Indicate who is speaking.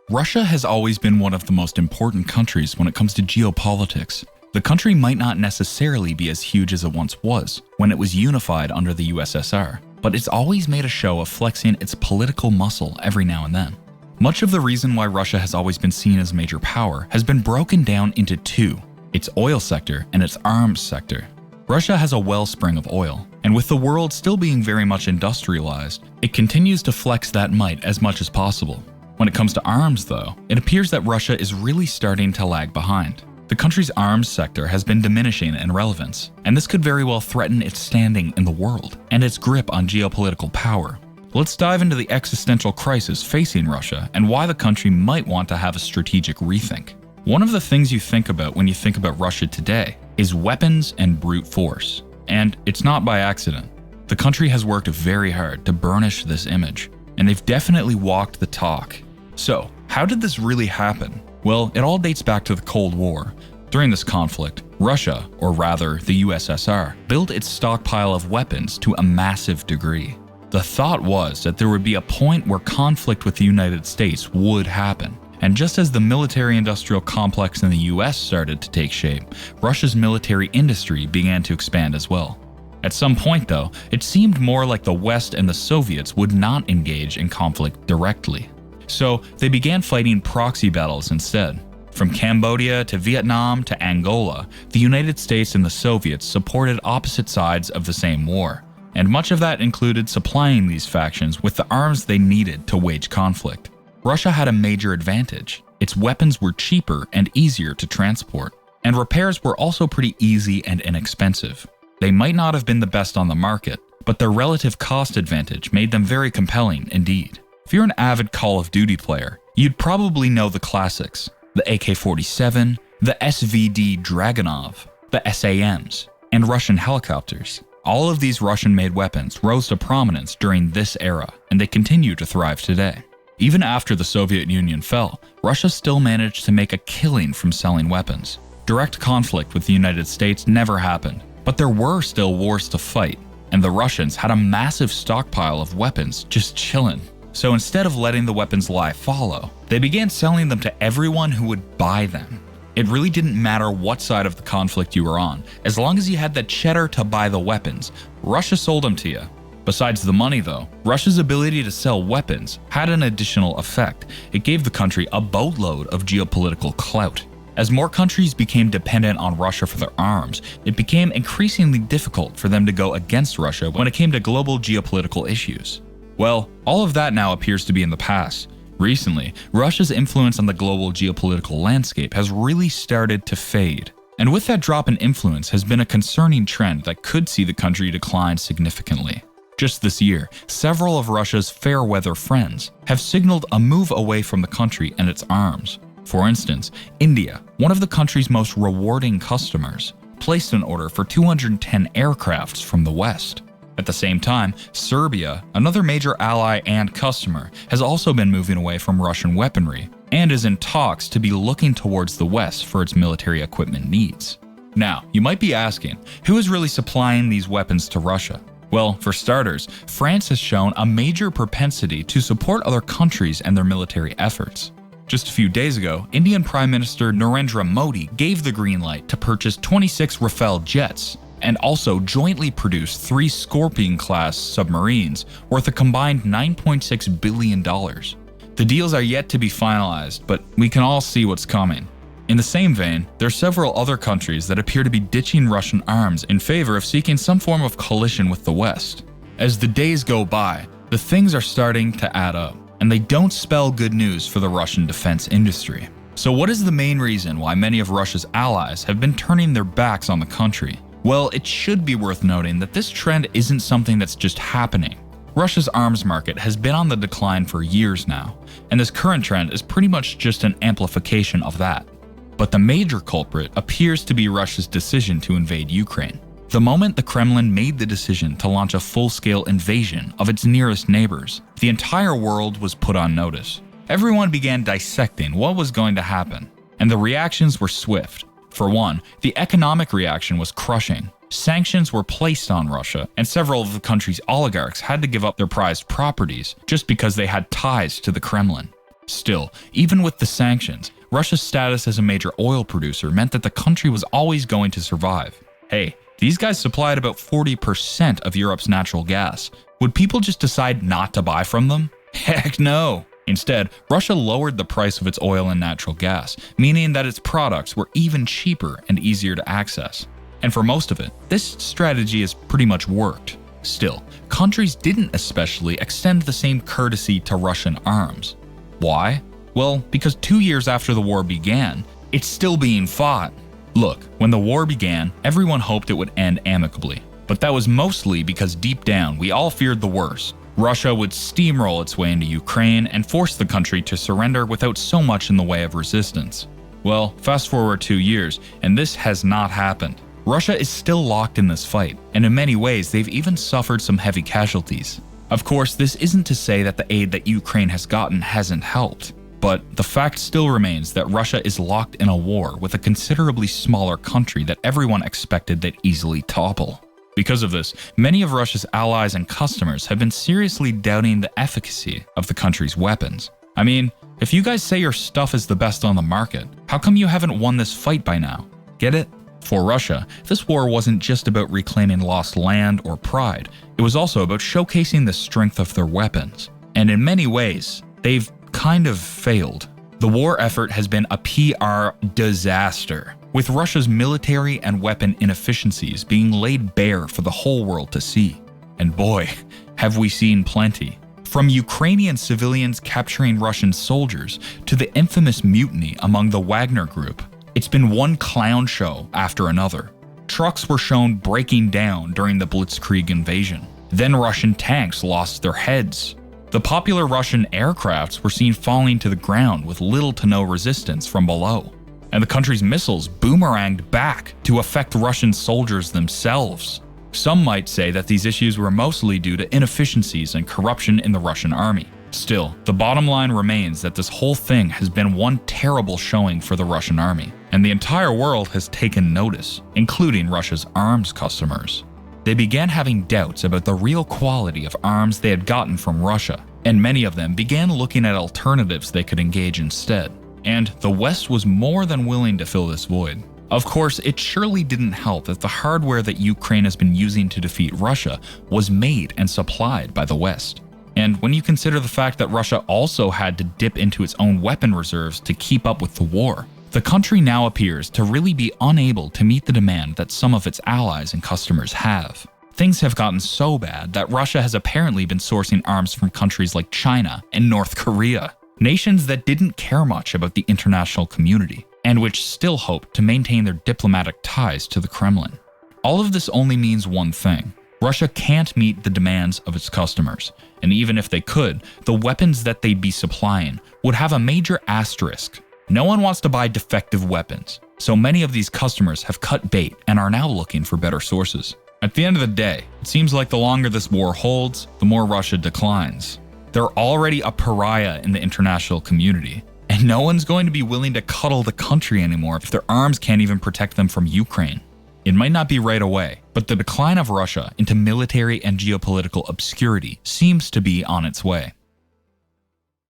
Speaker 1: Russia has always been one of the most important countries when it comes to geopolitics. The country might not necessarily be as huge as it once was when it was unified under the USSR, but it's always made a show of flexing its political muscle every now and then. Much of the reason why Russia has always been seen as a major power has been broken down into two: its oil sector and its arms sector. Russia has a wellspring of oil, and with the world still being very much industrialized, it continues to flex that might as much as possible. When it comes to arms, though, it appears that Russia is really starting to lag behind. The country's arms sector has been diminishing in relevance, and this could very well threaten its standing in the world and its grip on geopolitical power. Let's dive into the existential crisis facing Russia and why the country might want to have a strategic rethink. One of the things you think about when you think about Russia today is weapons and brute force. And it's not by accident. The country has worked very hard to burnish this image, and they've definitely walked the talk. So, how did this really happen? Well, it all dates back to the Cold War. During this conflict, Russia, or rather the USSR, built its stockpile of weapons to a massive degree. The thought was that there would be a point where conflict with the United States would happen. And just as the military-industrial complex in the US started to take shape, Russia's military industry began to expand as well. At some point, though, it seemed more like the West and the Soviets would not engage in conflict directly. So they began fighting proxy battles instead. From Cambodia to Vietnam to Angola, the United States and the Soviets supported opposite sides of the same war, and much of that included supplying these factions with the arms they needed to wage conflict. Russia had a major advantage. Its weapons were cheaper and easier to transport, and repairs were also pretty easy and inexpensive. They might not have been the best on the market, but their relative cost advantage made them very compelling indeed. If you're an avid Call of Duty player, you'd probably know the classics: the AK-47, the SVD Dragunov, the SAMs, and Russian helicopters. All of these Russian-made weapons rose to prominence during this era, and they continue to thrive today. Even after the Soviet Union fell, Russia still managed to make a killing from selling weapons. Direct conflict with the United States never happened, but there were still wars to fight, and the Russians had a massive stockpile of weapons just chilling. So instead of letting the weapons lie fallow, they began selling them to everyone who would buy them. It really didn't matter what side of the conflict you were on, as long as you had the cheddar to buy the weapons, Russia sold them to you. Besides the money though, Russia's ability to sell weapons had an additional effect. It gave the country a boatload of geopolitical clout. As more countries became dependent on Russia for their arms, it became increasingly difficult for them to go against Russia when it came to global geopolitical issues. Well, all of that now appears to be in the past. Recently, Russia's influence on the global geopolitical landscape has really started to fade. And with that drop in influence has been a concerning trend that could see the country decline significantly. Just this year, several of Russia's fair-weather friends have signaled a move away from the country and its arms. For instance, India, one of the country's most rewarding customers, placed an order for 210 aircrafts from the West. At the same time, Serbia, another major ally and customer, has also been moving away from Russian weaponry and is in talks to be looking towards the West for its military equipment needs. Now, you might be asking, who is really supplying these weapons to Russia? Well, for starters, France has shown a major propensity to support other countries and their military efforts. Just a few days ago, Indian Prime Minister Narendra Modi gave the green light to purchase 26 Rafale jets, and also jointly produced 3 Scorpion-class submarines worth a combined $9.6 billion. The deals are yet to be finalized, but we can all see what's coming. In the same vein, there are several other countries that appear to be ditching Russian arms in favor of seeking some form of coalition with the West. As the days go by, the things are starting to add up, and they don't spell good news for the Russian defense industry. So what is the main reason why many of Russia's allies have been turning their backs on the country? Well, it should be worth noting that this trend isn't something that's just happening. Russia's arms market has been on the decline for years now, and this current trend is pretty much just an amplification of that. But the major culprit appears to be Russia's decision to invade Ukraine. The moment the Kremlin made the decision to launch a full-scale invasion of its nearest neighbors, the entire world was put on notice. Everyone began dissecting what was going to happen, and the reactions were swift. For one, the economic reaction was crushing. Sanctions were placed on Russia, and several of the country's oligarchs had to give up their prized properties just because they had ties to the Kremlin. Still, even with the sanctions, Russia's status as a major oil producer meant that the country was always going to survive. Hey, these guys supplied about 40% of Europe's natural gas. Would people just decide not to buy from them? Heck no! Instead, Russia lowered the price of its oil and natural gas, meaning that its products were even cheaper and easier to access. And for most of it, this strategy has pretty much worked. Still, countries didn't especially extend the same courtesy to Russian arms. Why? Well, because 2 years after the war began, it's still being fought. Look, when the war began, everyone hoped it would end amicably. But that was mostly because deep down, we all feared the worst. Russia would steamroll its way into Ukraine and force the country to surrender without so much in the way of resistance. Well, fast forward 2 years, and this has not happened. Russia is still locked in this fight, and in many ways they've even suffered some heavy casualties. Of course, this isn't to say that the aid that Ukraine has gotten hasn't helped, but the fact still remains that Russia is locked in a war with a considerably smaller country that everyone expected they'd easily topple. Because of this, many of Russia's allies and customers have been seriously doubting the efficacy of the country's weapons. I mean, if you guys say your stuff is the best on the market, how come you haven't won this fight by now? Get it? For Russia, this war wasn't just about reclaiming lost land or pride, it was also about showcasing the strength of their weapons. And in many ways, they've kind of failed. The war effort has been a PR disaster, with Russia's military and weapon inefficiencies being laid bare for the whole world to see. And boy, have we seen plenty. From Ukrainian civilians capturing Russian soldiers to the infamous mutiny among the Wagner Group, it's been one clown show after another. Trucks were shown breaking down during the Blitzkrieg invasion. Then Russian tanks lost their heads. The popular Russian aircrafts were seen falling to the ground with little to no resistance from below. And the country's missiles boomeranged back to affect Russian soldiers themselves. Some might say that these issues were mostly due to inefficiencies and corruption in the Russian army. Still, the bottom line remains that this whole thing has been one terrible showing for the Russian army, and the entire world has taken notice, including Russia's arms customers. They began having doubts about the real quality of arms they had gotten from Russia, and many of them began looking at alternatives they could engage instead. And the West was more than willing to fill this void. Of course, it surely didn't help that the hardware that Ukraine has been using to defeat Russia was made and supplied by the West. And when you consider the fact that Russia also had to dip into its own weapon reserves to keep up with the war, the country now appears to really be unable to meet the demand that some of its allies and customers have. Things have gotten so bad that Russia has apparently been sourcing arms from countries like China and North Korea, nations that didn't care much about the international community, and which still hope to maintain their diplomatic ties to the Kremlin. All of this only means one thing. Russia can't meet the demands of its customers, and even if they could, the weapons that they'd be supplying would have a major asterisk. No one wants to buy defective weapons, so many of these customers have cut bait and are now looking for better sources. At the end of the day, it seems like the longer this war holds, the more Russia declines. They're already a pariah in the international community, and no one's going to be willing to cuddle the country anymore if their arms can't even protect them from Ukraine. It might not be right away, but the decline of Russia into military and geopolitical obscurity seems to be on its way.